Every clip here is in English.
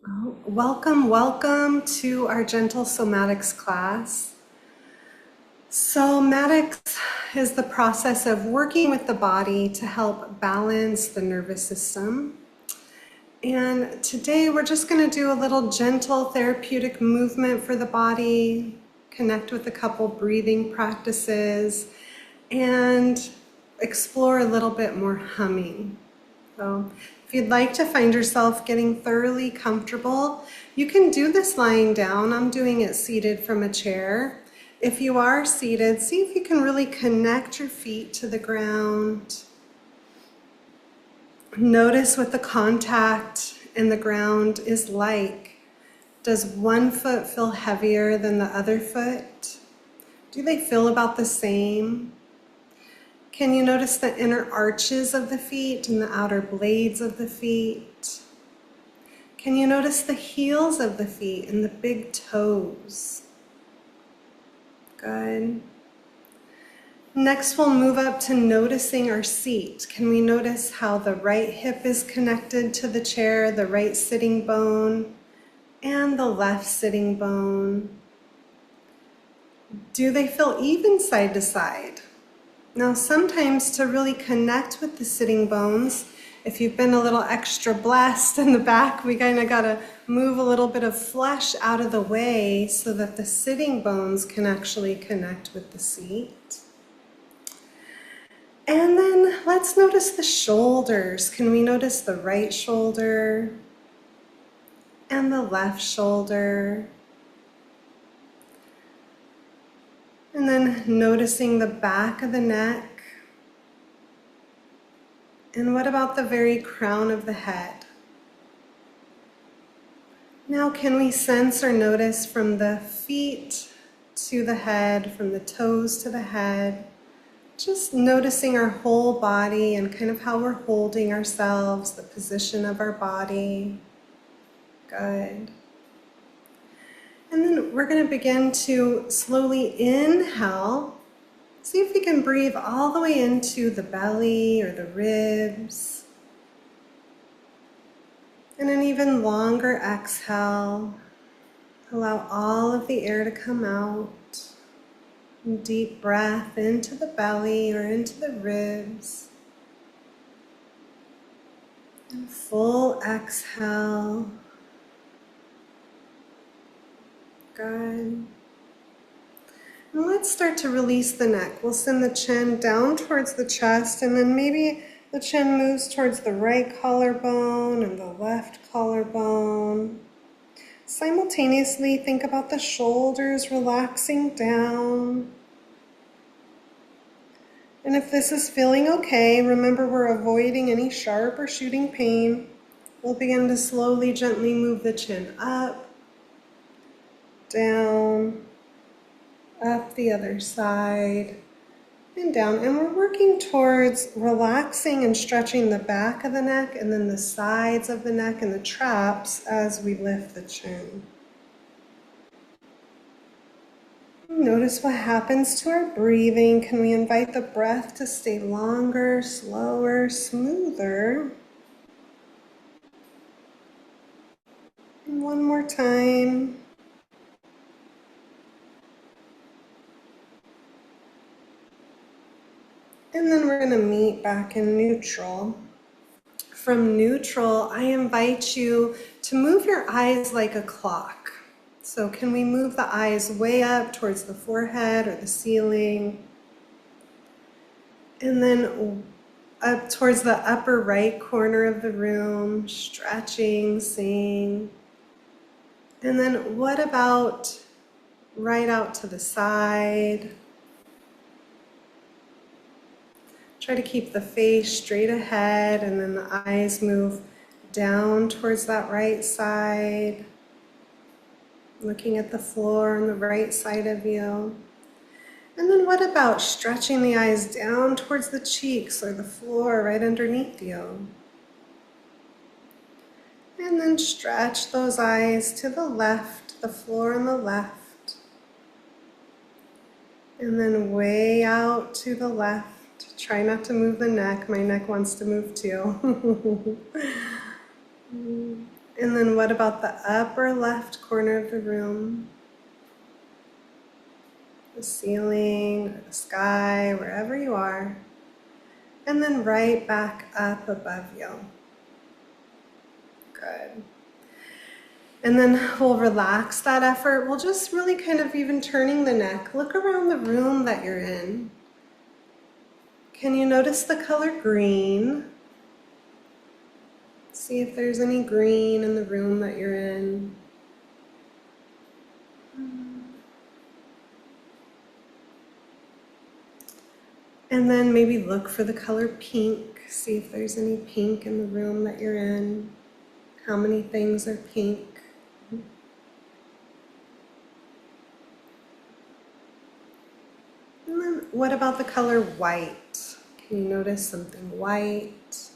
Welcome, welcome to our Gentle Somatics class. Somatics is the process of working with the body to help balance the nervous system. And today we're just going to do a little gentle therapeutic movement for the body, connect with a couple breathing practices, and explore a little bit more humming. So if you'd like to find yourself getting thoroughly comfortable, you can do this lying down. I'm doing it seated from a chair. If you are seated, see if you can really connect your feet to the ground. Notice what the contact in the ground is like. Does one foot feel heavier than the other foot? Do they feel about the same? Can you notice the inner arches of the feet and the outer blades of the feet? Can you notice the heels of the feet and the big toes? Good. Next, we'll move up to noticing our seat. Can we notice how the right hip is connected to the chair, the right sitting bone, and the left sitting bone? Do they feel even side to side? Now, sometimes to really connect with the sitting bones, if you've been a little extra blessed in the back, we kind of got to move a little bit of flesh out of the way so that the sitting bones can actually connect with the seat. And then let's notice the shoulders. Can we notice the right shoulder and the left shoulder? And then noticing the back of the neck. And what about the very crown of the head? Now, can we sense or notice from the feet to the head, from the toes to the head, just noticing our whole body and kind of how we're holding ourselves, the position of our body. Good. And then we're going to begin to slowly inhale. See if we can breathe all the way into the belly or the ribs. And an even longer exhale. Allow all of the air to come out. Deep breath into the belly or into the ribs. And full exhale. Good. And let's start to release the neck. We'll send the chin down towards the chest, and then maybe the chin moves towards the right collarbone and the left collarbone. Simultaneously, think about the shoulders relaxing down. And if this is feeling okay, remember we're avoiding any sharp or shooting pain. We'll begin to slowly, gently move the chin up, down, up the other side, and down. And we're working towards relaxing and stretching the back of the neck and then the sides of the neck and the traps as we lift the chin. Notice what happens to our breathing. Can we invite the breath to stay longer, slower, smoother? And one more time. And then we're going to meet back in neutral. From neutral, I invite you to move your eyes like a clock. So can we move the eyes way up towards the forehead or the ceiling? And then up towards the upper right corner of the room, stretching, seeing. And then what about right out to the side? Try to keep the face straight ahead, and then the eyes move down towards that right side, looking at the floor on the right side of you. And then what about stretching the eyes down towards the cheeks or the floor right underneath you? And then stretch those eyes to the left, the floor on the left. And then way out to the left. Try not to move the neck. My neck wants to move too. And then what about the upper left corner of the room? The ceiling, or the sky, wherever you are. And then right back up above you. Good. And then we'll relax that effort. We'll just really kind of even turning the neck. Look around the room that you're in. Can you notice the color green? See if there's any green in the room that you're in. And then maybe look for the color pink. See if there's any pink in the room that you're in. How many things are pink? And then what about the color white? Can you notice something white?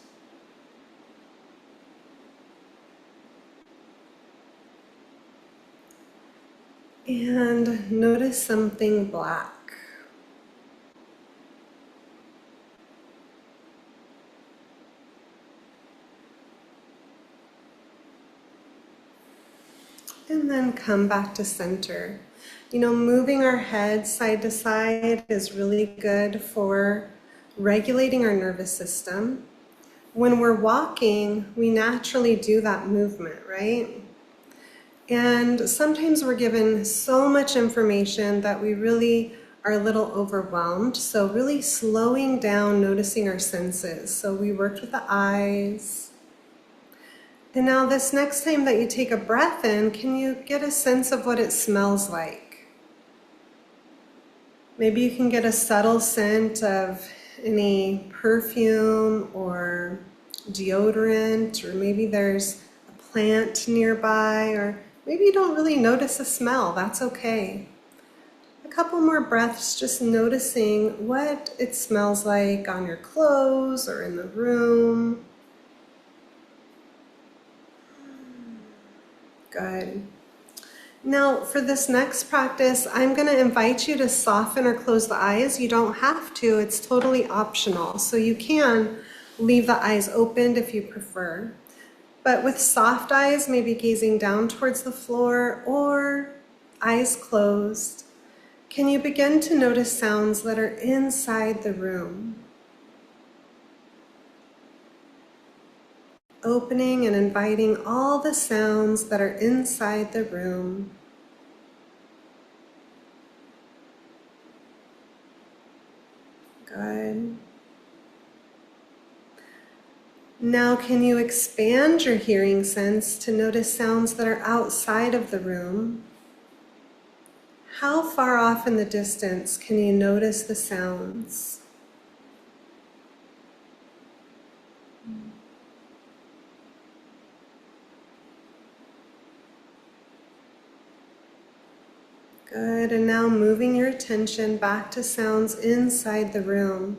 And notice something black. And then come back to center. You know, moving our head side to side is really good for regulating our nervous system. When we're walking, we naturally do that movement, right? And sometimes we're given so much information that we really are a little overwhelmed. So really slowing down, noticing our senses. So we worked with the eyes. And now this next time that you take a breath in, can you get a sense of what it smells like? Maybe you can get a subtle scent of any perfume or deodorant, or maybe there's a plant nearby, or maybe you don't really notice a smell. That's okay. A couple more breaths, just noticing what it smells like on your clothes or in the room. Good. Now for this next practice, I'm going to invite you to soften or close the eyes. You don't have to, it's totally optional. So you can leave the eyes opened if you prefer. But with soft eyes, maybe gazing down towards the floor or eyes closed, can you begin to notice sounds that are inside the room? Opening and inviting all the sounds that are inside the room. Good. Now can you expand your hearing sense to notice sounds that are outside of the room? How far off in the distance can you notice the sounds? Good, and now moving your attention back to sounds inside the room.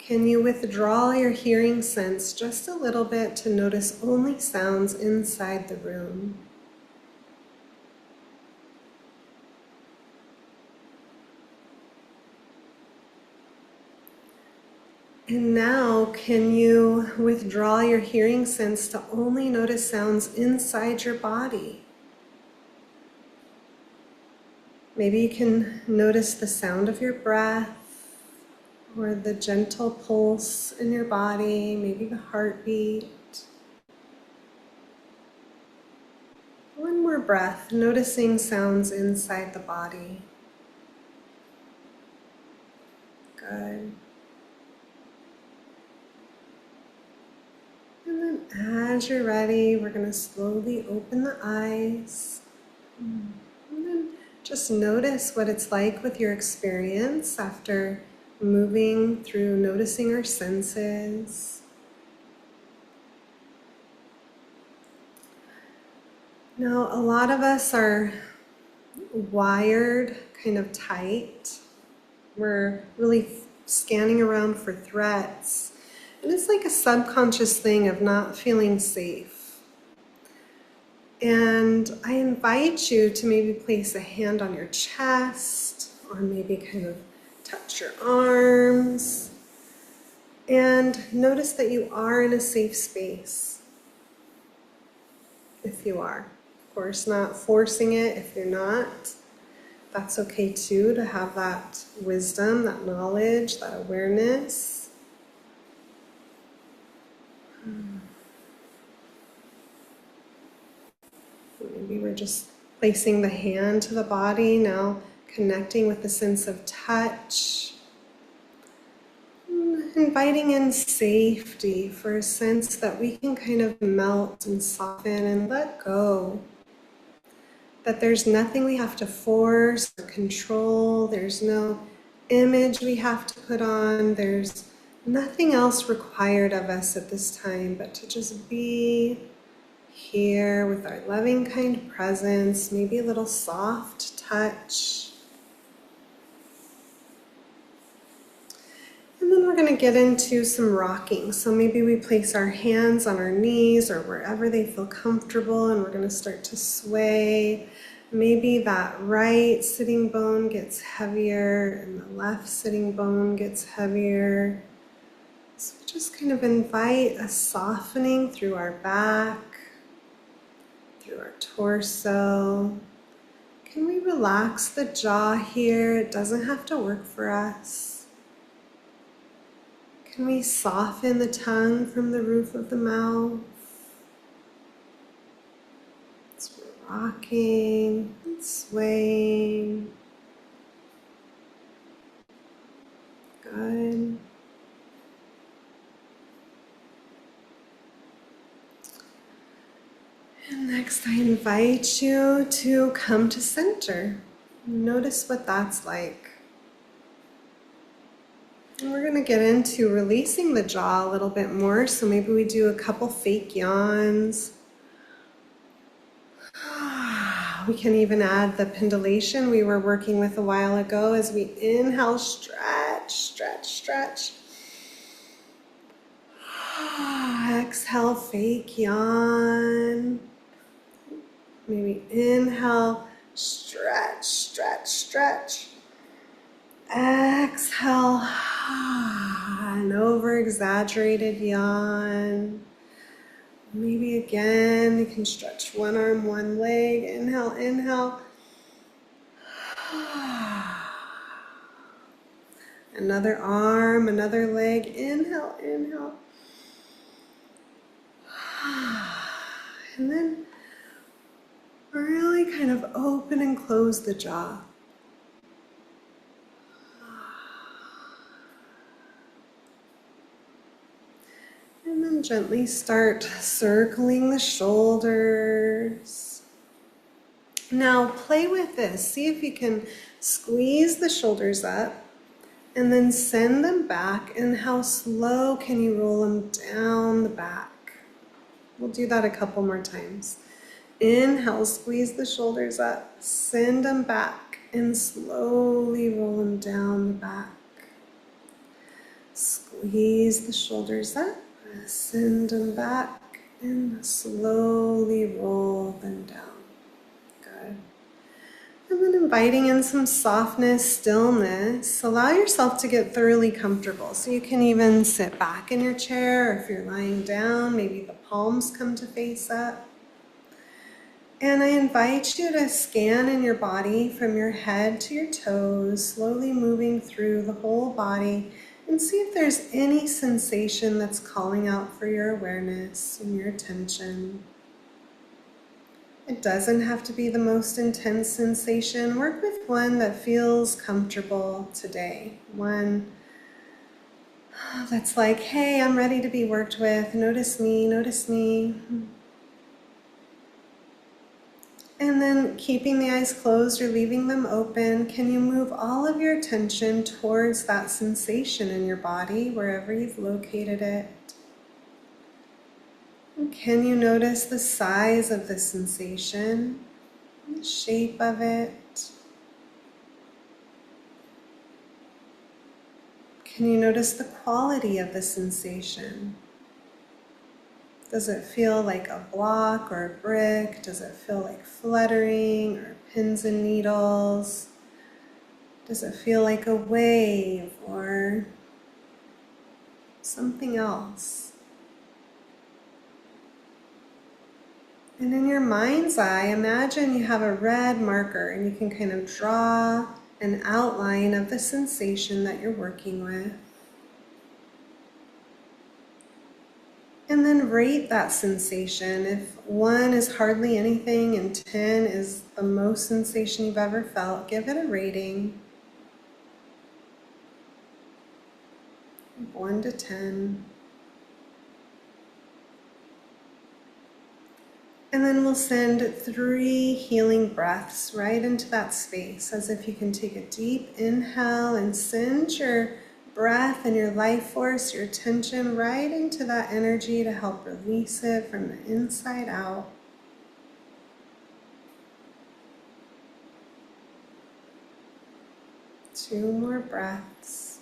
Can you withdraw your hearing sense just a little bit to notice only sounds inside the room? And now, can you withdraw your hearing sense to only notice sounds inside your body? Maybe you can notice the sound of your breath or the gentle pulse in your body, maybe the heartbeat. One more breath, noticing sounds inside the body. Good. And then as you're ready, we're going to slowly open the eyes. And then just notice what it's like with your experience after moving through noticing our senses. Now, a lot of us are wired kind of tight. We're really scanning around for threats. And it's like a subconscious thing of not feeling safe. And I invite you to maybe place a hand on your chest or maybe kind of touch your arms and notice that you are in a safe space. if you are. Of course, not forcing it if you're not. That's okay too, to have that wisdom, that knowledge, that awareness. Maybe we're just placing the hand to the body, now connecting with the sense of touch. Inviting in safety for a sense that we can kind of melt and soften and let go. That there's nothing we have to force or control. There's no image we have to put on. There's nothing else required of us at this time but to just be here with our loving, kind presence, maybe a little soft touch. And then we're going to get into some rocking. So maybe we place our hands on our knees or wherever they feel comfortable, and we're going to start to sway. Maybe that right sitting bone gets heavier and the left sitting bone gets heavier. So we just kind of invite a softening through our back, through our torso. Can we relax the jaw here? It doesn't have to work for us. Can we soften the tongue from the roof of the mouth? As we're rocking and swaying. Good. And next I invite you to come to center. Notice what that's like. And we're going to get into releasing the jaw a little bit more. So maybe we do a couple fake yawns. We can even add the pendulation we were working with a while ago as we inhale, stretch, stretch, stretch. Exhale, fake yawn. Maybe inhale, stretch, stretch, stretch. Exhale, an over-exaggerated yawn. Maybe again, you can stretch one arm, one leg. Inhale, inhale. Another arm, another leg. Inhale, inhale. And then really kind of open and close the jaw. And then gently start circling the shoulders. Now play with this. See if you can squeeze the shoulders up and then send them back. And how slow can you roll them down the back? We'll do that a couple more times. Inhale, squeeze the shoulders up, send them back, and slowly roll them down the back. Squeeze the shoulders up, send them back, and slowly roll them down. Good. And then inviting in some softness, stillness. Allow yourself to get thoroughly comfortable. So you can even sit back in your chair, or if you're lying down, maybe the palms come to face up. And I invite you to scan in your body from your head to your toes, slowly moving through the whole body, and see if there's any sensation that's calling out for your awareness and your attention. It doesn't have to be the most intense sensation. Work with one that feels comfortable today. One that's like, hey, I'm ready to be worked with. Notice me, notice me. And then keeping the eyes closed or leaving them open, can you move all of your attention towards that sensation in your body, wherever you've located it? And can you notice the size of the sensation, the shape of it? Can you notice the quality of the sensation? Does it feel like a block or a brick? Does it feel like fluttering or pins and needles? Does it feel like a wave or something else? And in your mind's eye, imagine you have a red marker and you can kind of draw an outline of the sensation that you're working with. And then rate that sensation. If 1 is hardly anything and 10 is the most sensation you've ever felt, give it a rating. 1 to 10. And then we'll send 3 healing breaths right into that space, as if you can take a deep inhale and send your breath and your life force, your attention right into that energy to help release it from the inside out. Two more breaths.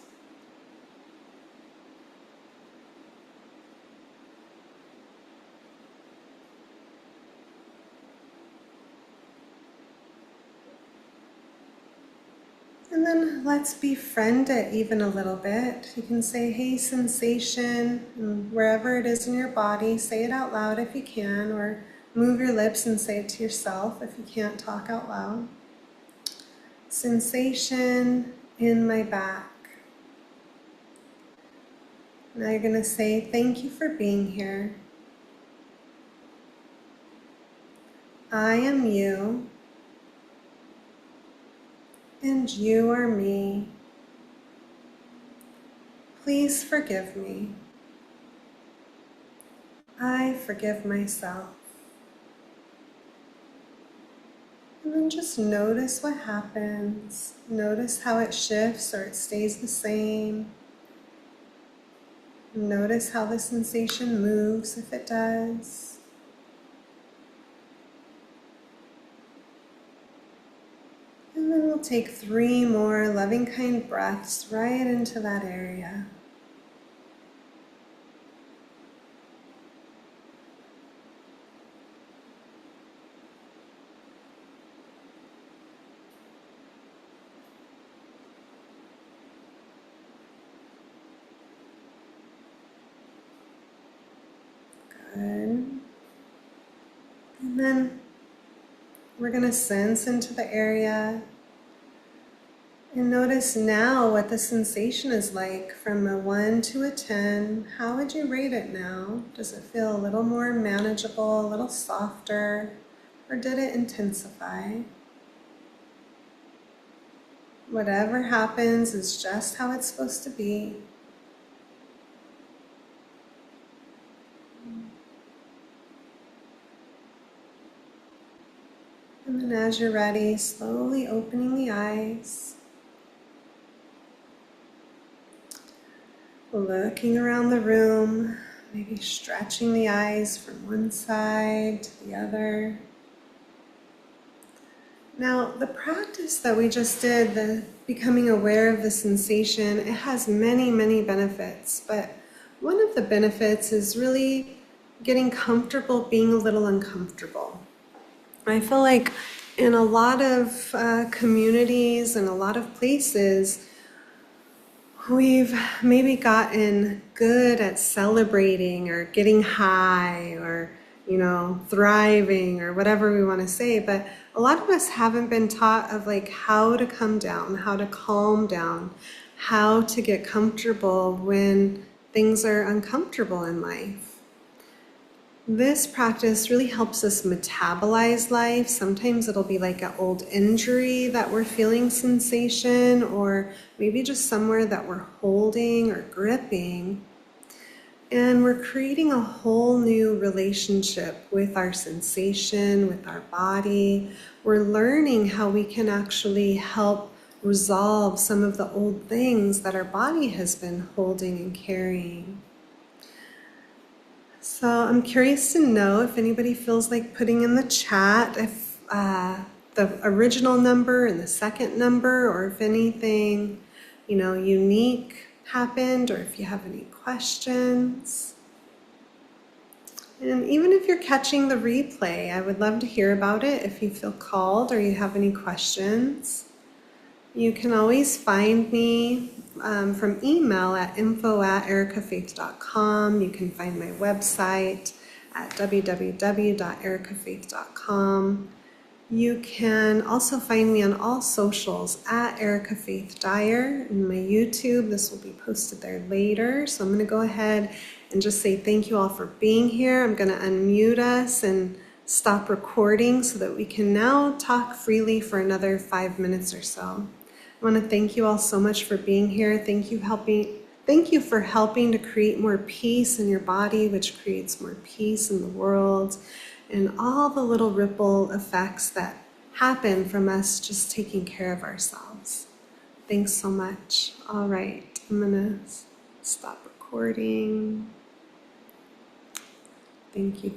And then let's befriend it even a little bit. You can say, hey, sensation, and wherever it is in your body, say it out loud if you can, or move your lips and say it to yourself if you can't talk out loud. Sensation in my back. Now you're going to say, thank you for being here. I am you. And you are me. Please forgive me. I forgive myself. And then just notice what happens. Notice how it shifts or it stays the same. Notice how the sensation moves if it does. And then we'll take 3 more loving, kind breaths right into that area. Good. And then we're going to sense into the area and notice now what the sensation is like from a 1 to a 10. How would you rate it now? Does it feel a little more manageable, a little softer, or did it intensify? Whatever happens is just how it's supposed to be. And then as you're ready, slowly opening the eyes. Looking around the room, maybe stretching the eyes from one side to the other. Now, the practice that we just did, the becoming aware of the sensation, it has many, many benefits. But one of the benefits is really getting comfortable being a little uncomfortable. I feel like in a lot of communities and a lot of places, we've maybe gotten good at celebrating or getting high or, thriving or whatever we want to say. But a lot of us haven't been taught of like how to come down, how to calm down, how to get comfortable when things are uncomfortable in life. This practice really helps us metabolize life. Sometimes it'll be like an old injury that we're feeling sensation, or maybe just somewhere that we're holding or gripping. And we're creating a whole new relationship with our sensation, with our body. We're learning how we can actually help resolve some of the old things that our body has been holding and carrying. So I'm curious to know if anybody feels like putting in the chat if the original number and the second number, or if anything, unique happened, or if you have any questions. And even if you're catching the replay, I would love to hear about it if you feel called or you have any questions. You can always find me from email at info@ericafaith.com. You can find my website at www.ericafaith.com. You can also find me on all socials at Erica Faith Dyer and my YouTube. This will be posted there later. So I'm going to go ahead and just say thank you all for being here. I'm going to unmute us and stop recording so that we can now talk freely for another 5 minutes or so. I want to thank you all so much for being here. Thank you for helping to create more peace in your body, which creates more peace in the world, and all the little ripple effects that happen from us just taking care of ourselves. Thanks so much. All right, I'm gonna stop recording. Thank you.